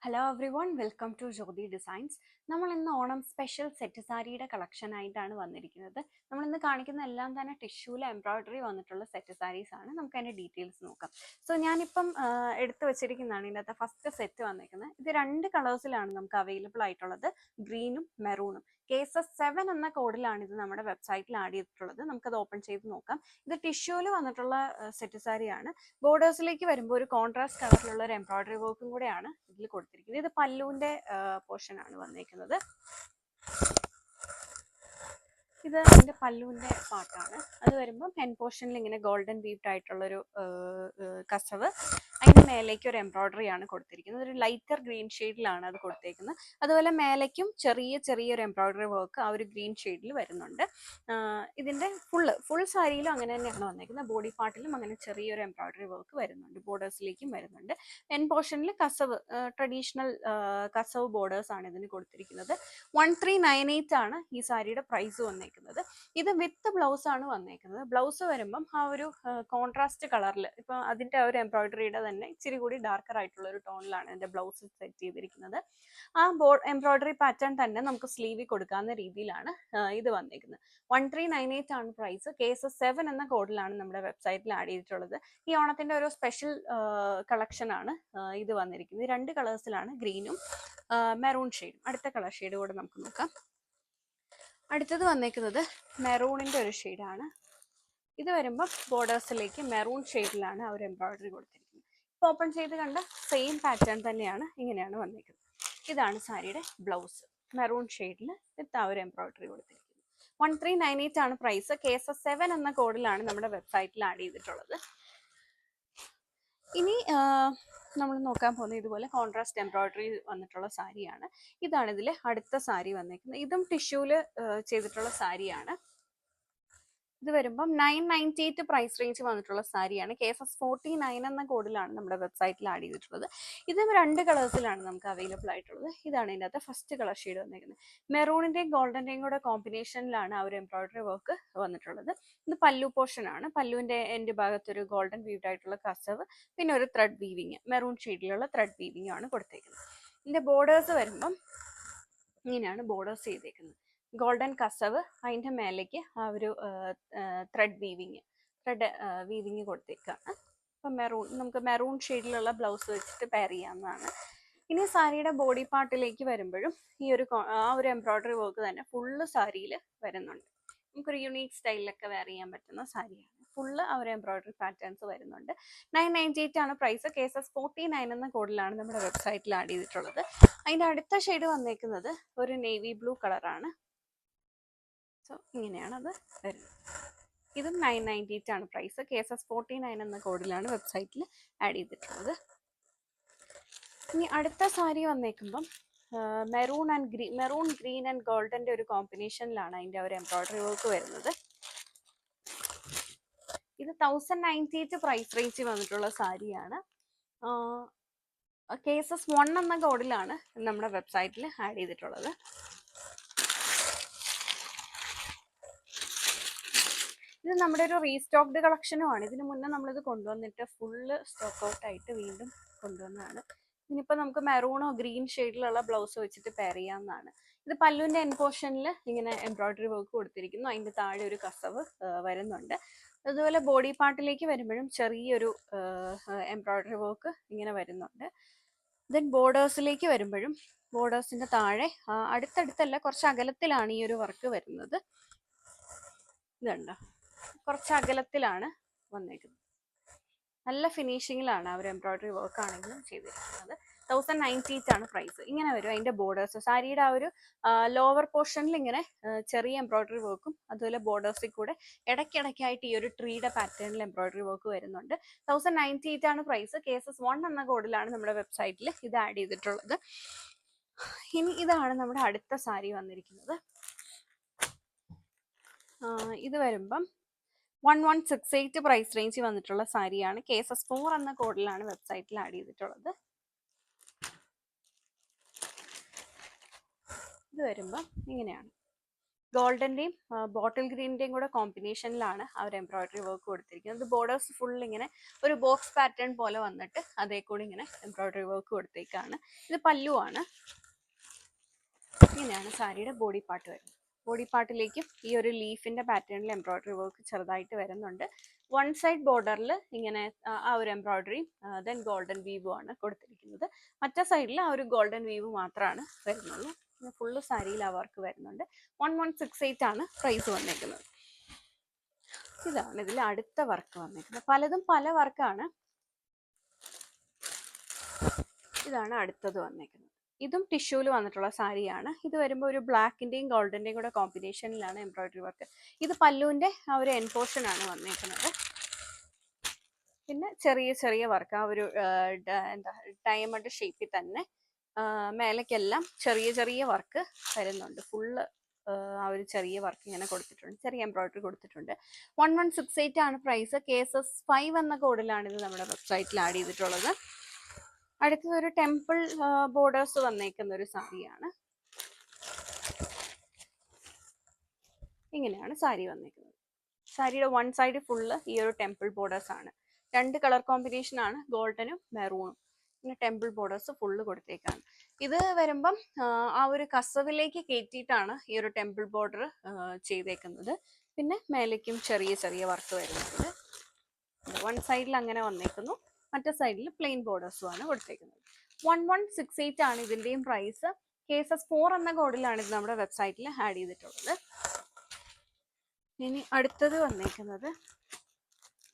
Hello everyone, welcome to Jyothi designs. നമ്മൾ ഇന്ന് Onam special set സാരിയുടെ കളക്ഷൻ ആയിട്ടാണ് വന്നിരിക്കുന്നത്. നമ്മൾ ഇന്ന് കാണിക്കുന്ന എല്ലാം തന്നെ ടിഷ്യൂല് എംബ്രോയിഡറി വന്നിട്ടുള്ള സെറ്റ് സാരീസ് ആണ്. നമുക്ക് അതിന്റെ ഡീറ്റെയിൽസ് നോക്കാം. സോ ഞാനിപ്പം എടുത്തു വെച്ചിരിക്കുന്നതാണ് ഇതിനകത്ത് ഫസ്റ്റ് സെറ്റ് വന്നിരിക്കുന്നത്. ഇത് രണ്ട് കളേഴ്സിലാണ് നമുക്ക് അവൈലബിൾ ആയിട്ടുള്ളത്, ഗ്രീനും മെറൂണും. KSS7 എന്ന കോഡിലാണ് ഇത് നമ്മുടെ വെബ്സൈറ്റിൽ ആഡ് ചെയ്തിട്ടുള്ളത്. നമുക്കത് ഓപ്പൺ ചെയ്ത് നോക്കാം. ഇത് ടിഷ്യൂല് വന്നിട്ടുള്ള സെറ്റ് സാരിയാണ്. ബോർഡേഴ്സിലേക്ക് വരുമ്പോൾ ഒരു കോൺട്രാസ്റ്റ് കളറിലുള്ള ഒരു എംബ്രോയിഡറി വർക്കും കൂടെയാണ് ഇതിൽ കൊടുത്തിരിക്കുന്നത്. ഇത് പല്ലുവിന്റെ പോർഷൻ ആണ് വന്നിരിക്കുന്നത്. ഇത് അതിന്റെ പല്ലുവിന്റെ പാർട്ടാണ്. അത് വരുമ്പോൾ പെൻ പോർഷനിൽ ഇങ്ങനെ ഗോൾഡൻ വീവ്ഡ് ആയിട്ടുള്ളൊരു കസവ്, അതിന് മേലേക്ക് ഒരു എംബ്രോയിഡറി ആണ് കൊടുത്തിരിക്കുന്നത്. ഒരു ലൈറ്റർ ഗ്രീൻ ഷെയ്ഡിലാണ് അത് കൊടുത്തേക്കുന്നത്. അതുപോലെ മേലേക്കും ചെറിയൊരു എംബ്രോയിഡറി വർക്ക് ആ ഒരു ഗ്രീൻ ഷെയ്ഡിൽ വരുന്നുണ്ട്. ഇതിന്റെ ഫുൾ സാരിയിലും അങ്ങനെ തന്നെയാണ് വന്നിരിക്കുന്നത്. ബോഡി പാർട്ടിലും അങ്ങനെ ചെറിയൊരു എംബ്രോയിഡറി വർക്ക് വരുന്നുണ്ട്. ബോർഡേഴ്സിലേക്കും വരുന്നുണ്ട്. എൻ പോർഷനിൽ കസവ്, ട്രഡീഷണൽ കസവ് ബോർഡേഴ്സ് ആണ് ഇതിന് കൊടുത്തിരിക്കുന്നത്. 1398 ആണ് ഈ സാരിയുടെ പ്രൈസ് വന്നേക്കുന്നത്. ഇത് വിത്ത് ബ്ലൗസ് ആണ് വന്നേക്കുന്നത്. ബ്ലൗസ് വരുമ്പം ആ ഒരു കോൺട്രാസ്റ്റ് കളറിൽ, ഇപ്പൊ അതിന്റെ ആ ഒരു എംബ്രോയിഡറിയുടെ തന്നെ ഇച്ചിരി കൂടി ഡാർക്കർ ആയിട്ടുള്ള ഒരു ടോണിലാണ് ഇതിന്റെ ബ്ലൗസ് സെറ്റ് ചെയ്തിരിക്കുന്നത്. ആ എംബ്രോയിഡറി പാറ്റേൺ തന്നെ നമുക്ക് സ്ലീവിൽ കൊടുക്കാവുന്ന രീതിയിലാണ് ഇത് വന്നേക്കുന്നത്. 1398 ആണ് പ്രൈസ്. KSS7 എന്ന കോഡിലാണ് നമ്മുടെ വെബ്സൈറ്റിൽ ആഡ് ചെയ്തിട്ടുള്ളത്. ഈ ഓണത്തിന്റെ ഒരു സ്പെഷ്യൽ കളക്ഷൻ ആണ് ഇത് വന്നിരിക്കുന്നത്. രണ്ട് കളേഴ്സിലാണ്, ഗ്രീനും മെറൂൺ ഷെയ്ഡും. അടുത്ത കളർ ഷെയ്ഡ് കൂടെ നമുക്ക് നോക്കാം. അടുത്തത് വന്നേക്കുന്നത് മെറൂണിന്റെ ഒരു ഷെയ്ഡാണ്. ഇത് വരുമ്പോൾ ബോർഡേഴ്സിലേക്ക് മെറൂൺ ഷെയ്ഡിലാണ് ആ ഒരു എംബ്രോയിഡറി കൊടുത്തിരിക്കുന്നത്. ഇപ്പോൾ ഓപ്പൺ ചെയ്ത് കണ്ട സെയിം പാറ്റേൺ തന്നെയാണ്, ഇങ്ങനെയാണ് വന്നിരിക്കുന്നത്. ഇതാണ് സാരിയുടെ ബ്ലൗസ്, മെറൂൺ ഷെയ്ഡിൽ വിത്ത് ആ ഒരു എംബ്രോയിഡറി കൊടുത്തിരിക്കുന്നത്. 1398 ആണ് പ്രൈസ്. KSS7 എന്ന കോഡിലാണ് നമ്മുടെ വെബ്സൈറ്റിൽ ആഡ് ചെയ്തിട്ടുള്ളത്. ഇനി നമ്മൾ നോക്കാൻ പോകുന്നത് ഇതുപോലെ കോൺട്രാസ്റ്റ് എംബ്രോയിഡറി വന്നിട്ടുള്ള സാരിയാണ്. ഇതാണ് ഇതിലെ അടുത്ത സാരി വന്നിരിക്കുന്നത്. ഇതും ടിഷ്യൂല് ചെയ്തിട്ടുള്ള സാരിയാണ്. ഇത് വരുമ്പം 998 പ്രൈസ് റേഞ്ച് വന്നിട്ടുള്ള സാരിയാണ്. KSS49 എന്ന കോഡിലാണ് നമ്മുടെ വെബ്സൈറ്റിൽ ആഡ് ചെയ്തിട്ടുള്ളത്. ഇതും രണ്ട് കളേഴ്സിലാണ് നമുക്ക് അവൈലബിൾ ആയിട്ടുള്ളത്. ഇതാണ് ഇതിനകത്ത് ഫസ്റ്റ് കളർ ഷെയ്ഡ് വന്നിരിക്കുന്നത്. മെറൂണിന്റെയും ഗോൾഡന്റെയും കൂടെ കോമ്പിനേഷനിലാണ് ആ ഒരു എംബ്രോയിഡറി വർക്ക് വന്നിട്ടുള്ളത്. ഇത് പല്ലു പോർഷൻ ആണ്. പല്ലുവിന്റെ എൻഡ് ഭാഗത്ത് ഒരു ഗോൾഡൻ വീവ്ഡ് ആയിട്ടുള്ള കസവ്, പിന്നെ ഒരു ത്രെഡ് വീവിങ്, മെറൂൺ ഷെയ്ഡിലുള്ള ത്രെഡ് വീവിങ് ആണ് കൊടുത്തേക്കുന്നത്. ഇതിന്റെ ബോർഡേഴ്സ് വരുമ്പം ഇങ്ങനെയാണ് ബോർഡേഴ്സ് ചെയ്തേക്കുന്നത്. ഗോൾഡൻ കസവ്, അതിൻ്റെ മേലേക്ക് ആ ഒരു ത്രെഡ് വീവിങ് കൊടുത്തേക്കാണ്. അപ്പം നമുക്ക് മെറൂൺ ഷെയ്ഡിലുള്ള ബ്ലൗസ് വെച്ചിട്ട് പെയർ ചെയ്യാവുന്നതാണ്. ഇനി സാരിയുടെ ബോഡി പാർട്ടിലേക്ക് വരുമ്പോഴും ഈ ഒരു ആ ഒരു എംബ്രോയിഡറി വർക്ക് തന്നെ ഫുള്ള് സാരിയിൽ വരുന്നുണ്ട്. നമുക്കൊരു യുണീക്ക് സ്റ്റൈലിലൊക്കെ വെയർ ചെയ്യാൻ പറ്റുന്ന സാരിയാണ്. ഫുള്ള് ആ ഒരു എംബ്രോയിഡറി പാറ്റേൺസ് വരുന്നുണ്ട്. 998 ആണ് പ്രൈസ്. KSS49 എന്ന കോഡിലാണ് നമ്മുടെ വെബ്സൈറ്റിൽ ആഡ് ചെയ്തിട്ടുള്ളത്. അതിൻ്റെ അടുത്ത ഷെയ്ഡ് വന്നേക്കുന്നത് ഒരു നേവി ബ്ലൂ കളറാണ്. സോ ഇങ്ങനെയാണ് അത് വരുന്നത്. ഇതും 998 ആണ് പ്രൈസ്. KSS49 എന്ന കോഡിലാണ് വെബ്സൈറ്റിൽ ആഡ് ചെയ്തിട്ടുള്ളത്. ഇനി അടുത്ത സാരി വന്നേക്കുമ്പം മെറൂൺ ഗ്രീൻ ആൻഡ് ഗോൾഡന്റെ ഒരു കോമ്പിനേഷനിലാണ് അതിന്റെ ഒരു എംബ്രോയിഡറി വർക്ക് വരുന്നത്. ഇത് 1098 പ്രൈസ് റേഞ്ച് വന്നിട്ടുള്ള സാരിയാണ്. KSS1 എന്ന കോഡിലാണ് നമ്മുടെ വെബ്സൈറ്റിൽ ആഡ് ചെയ്തിട്ടുള്ളത്. ഇത് നമ്മുടെ ഒരു റീസ്റ്റോക്ഡ് കളക്ഷനുമാണ്. ഇതിന് മുന്നേ നമ്മളിത് കൊണ്ടുവന്നിട്ട് ഫുള്ള് സ്റ്റോക്ക് ഔട്ട് ആയിട്ട് വീണ്ടും കൊണ്ടുവന്നതാണ്. ഇനിയിപ്പോൾ നമുക്ക് മെറൂണോ ഗ്രീൻ ഷെയ്ഡിലുള്ള ബ്ലൗസ് വെച്ചിട്ട് പെയർ ചെയ്യാവുന്നതാണ്. ഇത് പല്ലുവിൻ്റെ എൻ പോർഷനിൽ ഇങ്ങനെ എംബ്രോയിഡറി വർക്ക് കൊടുത്തിരിക്കുന്നു. അതിൻ്റെ താഴെ ഒരു കസവ് വരുന്നുണ്ട്. അതുപോലെ ബോഡി പാർട്ടിലേക്ക് വരുമ്പോഴും ചെറിയൊരു എംബ്രോയിഡറി വർക്ക് ഇങ്ങനെ വരുന്നുണ്ട്. ദെൻ ബോർഡേഴ്സിലേക്ക് വരുമ്പോഴും ബോർഡേഴ്സിൻ്റെ താഴെ അടുത്തടുത്തല്ല, കുറച്ച് അകലത്തിലാണ് ഈ ഒരു വർക്ക് വരുന്നത്. ഇതുണ്ടോ, കുറച്ച് അകലത്തിലാണ് വന്നേക്കുന്നത്. നല്ല ഫിനിഷിങ്ങിലാണ് ആ ഒരു എംബ്രോയിഡറി വർക്ക് ആണെങ്കിലും ചെയ്തിരിക്കുന്നത്. 1098 ആണ് പ്രൈസ്. ഇങ്ങനെ വരും അതിന്റെ ബോർഡേഴ്സ്. സാരിയുടെ ആ ഒരു ലോവർ പോർഷനിൽ ഇങ്ങനെ ചെറിയ എംബ്രോയിഡറി വർക്കും, അതുപോലെ ബോർഡേഴ്സിൽ കൂടെ ഇടയ്ക്കിടയ്ക്കായിട്ട് ഈ ഒരു ട്രീയുടെ പാറ്റേണിൽ എംബ്രോയിഡറി വർക്ക് വരുന്നുണ്ട്. 1098 ആണ് പ്രൈസ്. KSS1 എന്ന കോഡിലാണ് നമ്മുടെ വെബ്സൈറ്റിൽ ഇത് ആഡ് ചെയ്തിട്ടുള്ളത്. ഇനി ഇതാണ് നമ്മുടെ അടുത്ത സാരി വന്നിരിക്കുന്നത്. ഇത് വരുമ്പം 1168 പ്രൈസ് റേഞ്ച് വന്നിട്ടുള്ള സാരിയാണ്. KSS4 എന്ന കോഡിലാണ് വെബ്സൈറ്റിൽ ആഡ് ചെയ്തിട്ടുള്ളത്. ഇത് വരുമ്പം ഇങ്ങനെയാണ്. ഗോൾഡന്റെയും ബോട്ടിൽ ഗ്രീനിന്റെയും കൂടെ കോമ്പിനേഷനിലാണ് ആ ഒരു എംബ്രോയിഡറി വർക്ക് കൊടുത്തിരിക്കുന്നത്. ബോർഡേഴ്സ് ഫുൾ ഇങ്ങനെ ഒരു ബോക്സ് പാറ്റേൺ പോലെ വന്നിട്ട് അതേ കൂടി ഇങ്ങനെ എംബ്രോയിഡറി വർക്ക് കൊടുത്തേക്കാണ്. ഇത് പല്ലുവാണ്. ഇങ്ങനെയാണ് സാരിയുടെ ബോഡി പാർട്ട് വരുന്നത്. ബോഡി പാർട്ടിലേക്കും ഈ ഒരു ലീഫിന്റെ പാറ്റേണിൽ എംബ്രോയിഡറി വർക്ക് ചെറുതായിട്ട് വരുന്നുണ്ട്. വൺ സൈഡ് ബോർഡറിൽ ഇങ്ങനെ ആ ഒരു എംബ്രോയിഡറി ദെൻ ഗോൾഡൻ വീവും ആണ് കൊടുത്തിരിക്കുന്നത്. മറ്റേ സൈഡിൽ ആ ഒരു ഗോൾഡൻ വീവ് മാത്രമാണ് വരുന്നുള്ളൂ. ഫുള്ള് സാരിയിൽ ആ വർക്ക് വരുന്നുണ്ട്. 1168 ആണ് പ്രൈസ് വന്നേക്കുന്നത്. ഇതാണ് ഇതിൽ അടുത്ത വർക്ക് വന്നേക്കുന്നത്. പലതും പല വർക്കാണ്. ഇതാണ് അടുത്തത് വന്നേക്കുന്നത്. ഇതും ടിഷ്യൂല് വന്നിട്ടുള്ള സാരിയാണ്. ഇത് വരുമ്പോൾ ഒരു ബ്ലാക്കിന്റെയും ഗോൾഡന്റെയും കൂടെ കോമ്പിനേഷനിലാണ് എംബ്രോയിഡറി വർക്ക്. ഇത് പല്ലുവിന്റെ ആ ഒരു എൻ പോർഷൻ ആണ് വന്നേക്കുന്നത്. പിന്നെ ചെറിയ ചെറിയ വർക്ക് ആ ഒരു എന്താ ഡയമണ്ട് ഷേപ്പിൽ തന്നെ മേലേക്കെല്ലാം ചെറിയ ചെറിയ വർക്ക് വരുന്നുണ്ട്. ഫുള്ള് ആ ഒരു ചെറിയ വർക്ക് ഇങ്ങനെ കൊടുത്തിട്ടുണ്ട്, ചെറിയ എംബ്രോയിഡറി കൊടുത്തിട്ടുണ്ട്. 1168 ആണ് പ്രൈസ്. KSS5 എന്ന കോഡിലാണ് ഇത് നമ്മുടെ വെബ്സൈറ്റിൽ ആഡ് ചെയ്തിട്ടുള്ളത്. അടുത്തത് ഒരു ടെമ്പിൾ ബോർഡേഴ്സ് വന്നേക്കുന്ന ഒരു സാരിയാണ്. ഇങ്ങനെയാണ് സാരി വന്നേക്കുന്നത്. സാരിയുടെ വൺ സൈഡ് ഫുള്ള് ഈ ഒരു ടെമ്പിൾ ബോർഡേഴ്സ് ആണ്. 2 കളർ കോമ്പിനേഷൻ ആണ്, ഗോൾഡനും മെറൂണും. പിന്നെ ടെമ്പിൾ ബോർഡേഴ്സ് ഫുള്ള് കൊടുത്തേക്കാണ്. ഇത് വരുമ്പം ആ ഒരു കസവിലേക്ക് കയറ്റിയിട്ടാണ് ഈ ഒരു ടെമ്പിൾ ബോർഡർ ചെയ്തേക്കുന്നത്. പിന്നെ മേലേക്കും ചെറിയ ചെറിയ വർക്ക് വരുന്നുണ്ട്. വൺ സൈഡിൽ അങ്ങനെ വന്നേക്കുന്നു, മറ്റേ സൈഡിൽ പ്ലെയിൻ ബോർഡേഴ്സും ആണ് കൊടുത്തേക്കുന്നത്. 1168 ആണ് ഇതിന്റെയും പ്രൈസ്. KSS4 എന്ന കോഡിലാണ് ഇത് നമ്മുടെ വെബ്സൈറ്റിൽ ആഡ് ചെയ്തിട്ടുള്ളത്. ഇനി അടുത്തത് വന്നേക്കുന്നത്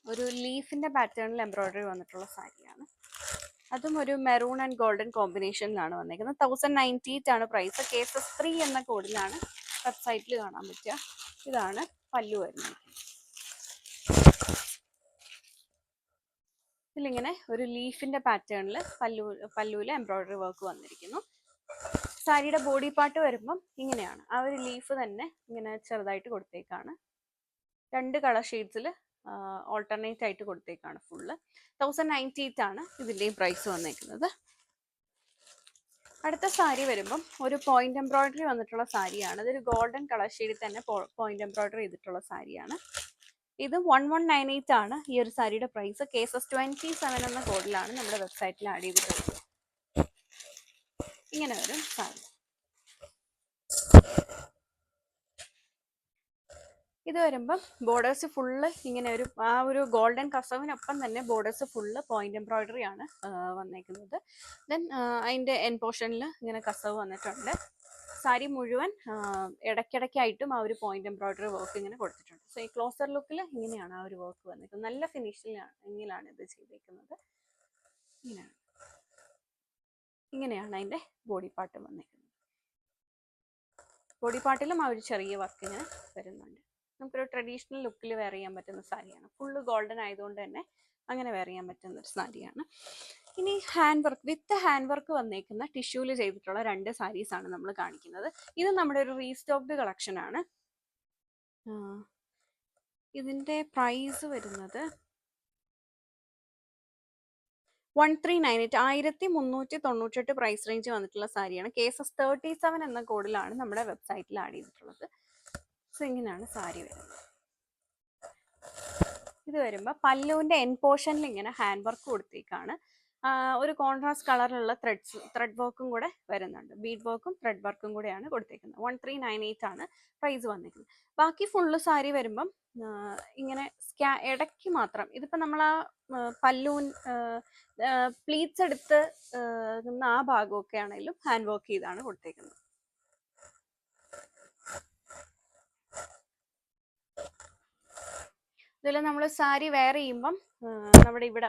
ഒരു ലീഫിന്റെ പാറ്റേണിൽ എംബ്രോയിഡറി വന്നിട്ടുള്ള സാരിയാണ്. അതും ഒരു മെറൂൺ ആൻഡ് ഗോൾഡൻ കോമ്പിനേഷനിലാണ് വന്നേക്കുന്നത്. 1098 ആണ് പ്രൈസ്. KSS3 എന്ന കോഡിലാണ് വെബ്സൈറ്റിൽ കാണാൻ പറ്റുക. ഇതാണ് പല്ലു വരുന്നത്. ഇതിലിങ്ങനെ ഒരു ലീഫിന്റെ പാറ്റേണിൽ പല്ലുവിൽ എംബ്രോയിഡറി വർക്ക് വന്നിരിക്കുന്നു. സാരിയുടെ ബോഡി പാർട്ട് വരുമ്പം ഇങ്ങനെയാണ്. ആ ഒരു ലീഫ് തന്നെ ഇങ്ങനെ ചെറുതായിട്ട് കൊടുത്തേക്കാണ്. 2 കളർ ഷെയ്ഡ്സിൽ ഓൾട്ടർനേറ്റ് ആയിട്ട് കൊടുത്തേക്കാണ് ഫുള്ള്. 1098 ആണ് ഇതിൻ്റെയും പ്രൈസ് വന്നേക്കുന്നത്. അടുത്ത സാരി വരുമ്പം ഒരു പോയിന്റ് എംബ്രോയിഡറി വന്നിട്ടുള്ള സാരിയാണ്. ഇതൊരു ഗോൾഡൻ കളർ ഷെയ്ഡിൽ തന്നെ പോയിന്റ് എംബ്രോയിഡറി ചെയ്തിട്ടുള്ള സാരിയാണ്. ഇത് 1198 ആണ് ഈ ഒരു സാരിയുടെ പ്രൈസ്. KSS27 എന്ന കോഡിലാണ് നമ്മുടെ വെബ്സൈറ്റിൽ ആഡ് ചെയ്തിട്ടുള്ളത്. ഇങ്ങനെ വരും സാരി. ഇത് വരുമ്പം ബോർഡേഴ്സ് ഫുള്ള് ഇങ്ങനെ ആ ഒരു ഗോൾഡൻ കസവിനൊപ്പം തന്നെ ബോർഡേഴ്സ് ഫുള്ള് പോയിന്റ് എംബ്രോയിഡറി ആണ് വന്നേക്കുന്നത്. ദെൻ അതിൻ്റെ എൻ പോർഷനിൽ ഇങ്ങനെ കസവ് വന്നിട്ടുണ്ട്. സാരി മുഴുവൻ ഇടയ്ക്കിടയ്ക്കായിട്ടും ആ ഒരു പോയിന്റ് എംബ്രോയിഡറി വർക്ക് ഇങ്ങനെ കൊടുത്തിട്ടുണ്ട്. സോ ഈ ക്ലോസർ ലുക്കിൽ ഇങ്ങനെയാണ് ആ ഒരു വർക്ക് വന്നിരിക്കുന്നത്. നല്ല ഫിനിഷിലാണ് ഇത് ചെയ്തേക്കുന്നത്. ഇങ്ങനെയാണ് അതിൻ്റെ ബോഡി പാർട്ട് വന്നിരിക്കുന്നത്. ബോഡി പാർട്ടിലും ആ ഒരു ചെറിയ വർക്ക് ഇങ്ങനെ വരുന്നുണ്ട്. നമുക്കൊരു ട്രഡീഷണൽ ലുക്കിൽ വെയർ ചെയ്യാൻ പറ്റുന്ന സാരിയാണ്. ഫുള്ള് ഗോൾഡൻ ആയതുകൊണ്ട് തന്നെ അങ്ങനെ വെയർ ചെയ്യാൻ പറ്റുന്ന ഒരു സാരിയാണ്. ഇനി ഹാൻഡ് വർക്ക്, വിത്ത് ഹാൻഡ് വർക്ക് വന്നേക്കുന്ന ടിഷ്യൂല് ചെയ്തിട്ടുള്ള 2 സാരീസ് ആണ് നമ്മൾ കാണിക്കുന്നത്. ഇത് നമ്മുടെ ഒരു റീസ്റ്റോക്ഡ് കളക്ഷൻ ആണ്. ഇതിന്റെ പ്രൈസ് വരുന്നത് 1398 1398 പ്രൈസ് റേഞ്ച് വന്നിട്ടുള്ള സാരിയാണ്. KSS37 എന്ന കോഡിലാണ് നമ്മുടെ വെബ്സൈറ്റിൽ ആഡ് ചെയ്തിട്ടുള്ളത്. സോ ഇങ്ങനെയാണ് സാരി വരുന്നത്. ഇത് വരുമ്പോൾ പല്ലുവിന്റെ എൻ പോർഷനിൽ ഇങ്ങനെ ഹാൻഡ് വർക്ക് കൊടുത്തേക്കാണ്. ഒരു കോൺട്രാസ്റ്റ് കളറിലുള്ള ത്രെഡ് വർക്കും കൂടെ വരുന്നുണ്ട്. ബീഡ് വർക്കും ത്രെഡ് വർക്കും കൂടെയാണ് കൊടുത്തേക്കുന്നത്. 1398 ആണ് പ്രൈസ് വന്നിരിക്കുന്നത്. ബാക്കി ഫുള്ള് സാരി വരുമ്പം ഇങ്ങനെ ഇടയ്ക്ക് മാത്രം, ഇതിപ്പോൾ നമ്മൾ ആ പല്ലൂൻ പ്ലീറ്റ്സ് എടുത്ത് ആ ഭാഗമൊക്കെ ആണെങ്കിലും ഹാൻഡ് വർക്ക് ചെയ്താണ് കൊടുത്തേക്കുന്നത്. ഇതിൽ നമ്മൾ സാരി വെയർ ചെയ്യുമ്പം നമ്മുടെ ഇവിടെ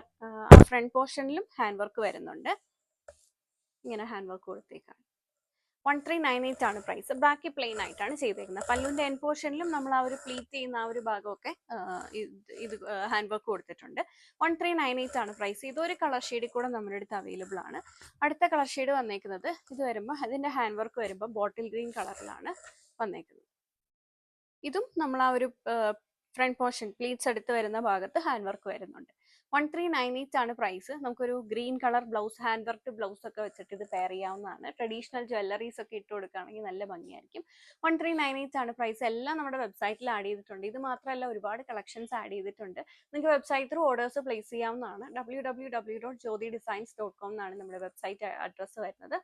ഫ്രണ്ട് പോർഷനിലും ഹാൻഡ് വർക്ക് വരുന്നുണ്ട്. ഇങ്ങനെ ഹാൻഡ് വർക്ക് കൊടുത്തേക്കാണ്. 1398 ആണ് പ്രൈസ്. ബാക്കി പ്ലെയിൻ ആയിട്ടാണ് ചെയ്തേക്കുന്നത്. പല്ലുവിന്റെ എൻ പോർഷനിലും നമ്മൾ ആ ഒരു പ്ലീറ്റ് ചെയ്യുന്ന ആ ഒരു ഭാഗമൊക്കെ ഇത് ഹാൻഡ് വർക്ക് കൊടുത്തിട്ടുണ്ട്. 1398 ആണ് പ്രൈസ്. ഇതൊരു കളർ ഷെയ്ഡിൽ കൂടെ നമ്മുടെ അടുത്ത് അവൈലബിൾ ആണ്. അടുത്ത കളർ ഷെയ്ഡ് വന്നേക്കുന്നത് ഇത് വരുമ്പോൾ അതിന്റെ ഹാൻഡ് വർക്ക് വരുമ്പോൾ ബോട്ടിൽ ഗ്രീൻ കളറിലാണ് വന്നേക്കുന്നത്. ഇതും നമ്മൾ ആ ഒരു ഫ്രണ്ട് പോർഷൻ പ്ലീറ്റ്സ് എടുത്ത് വരുന്ന ഭാഗത്ത് ഹാൻഡ് വർക്ക് വരുന്നുണ്ട്. 1398 ആണ് പ്രൈസ്. നമുക്കൊരു green colour blouse, hand work blouse ഒക്കെ വെച്ചിട്ട് ഇത് പെയർ ചെയ്യാവുന്നതാണ്. ട്രഡീഷണൽ ജ്വല്ലറീസ് ഒക്കെ ഇട്ട് കൊടുക്കുകയാണെങ്കിൽ നല്ല ഭംഗിയായിരിക്കും. 1398 ആണ് പ്രൈസ്. എല്ലാം നമ്മുടെ വെബ്സൈറ്റിൽ ആഡ് ചെയ്തിട്ടുണ്ട്. ഇത് മാത്രമല്ല ഒരുപാട് കളക്ഷൻസ് ആഡ് ചെയ്തിട്ടുണ്ട്. നിങ്ങൾക്ക് വെബ്സൈറ്റ് ത്രൂ ഓർഡേഴ്സ് പ്ലേസ് ചെയ്യാവുന്നതാണ്. www.jyotidesigns.com എന്നാണ് നമ്മുടെ വെബ്സൈറ്റ് അഡ്രസ്സ് വരുന്നത്.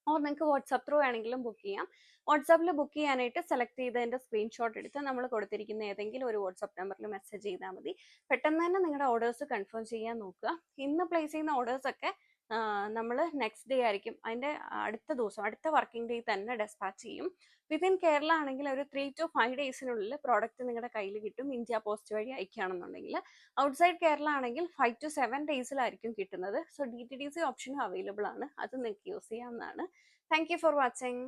ഓർ നിങ്ങൾക്ക് വാട്സാപ്പ് ത്രൂ വേണമെങ്കിലും ബുക്ക് ചെയ്യാം. വാട്സാപ്പിൽ ബുക്ക് ചെയ്യാനായിട്ട് സെലക്ട് ചെയ്തതിൻ്റെ സ്ക്രീൻഷോട്ട് എടുത്ത് നമ്മൾ കൊടുത്തിരിക്കുന്ന ഏതെങ്കിലും ഒരു വാട്സാപ്പ് നമ്പറിൽ മെസ്സേജ് ചെയ്താൽ മതി. പെട്ടെന്ന് തന്നെ നിങ്ങളുടെ ഓർഡേഴ്സ് കൺഫേം ചെയ്യാൻ നോക്കുക. ഇന്ന് പ്ലേസ് ചെയ്യുന്ന ഓർഡേഴ്സൊക്കെ നമ്മൾ നെക്സ്റ്റ് ഡേ ആയിരിക്കും, അതിൻ്റെ അടുത്ത ദിവസം, അടുത്ത വർക്കിംഗ് ഡേ തന്നെ ഡെസ്പാച്ച് ചെയ്യും. വിത്തിൻ കേരള ആണെങ്കിൽ ഒരു 3 to 5 ഡേയ്സിനുള്ളിൽ പ്രോഡക്റ്റ് നിങ്ങളുടെ കയ്യിൽ കിട്ടും, ഇന്ത്യ പോസ്റ്റ് വഴി അയക്കുകയാണെന്നുണ്ടെങ്കിൽ. ഔട്ട്സൈഡ് കേരള ആണെങ്കിൽ 5 to 7 ഡേയ്സിലായിരിക്കും കിട്ടുന്നത്. സോ DTDC ഓപ്ഷനും അവൈലബിൾ ആണ്, അത് നിങ്ങൾക്ക് യൂസ് ചെയ്യാവുന്നതാണ്. Thank you for watching.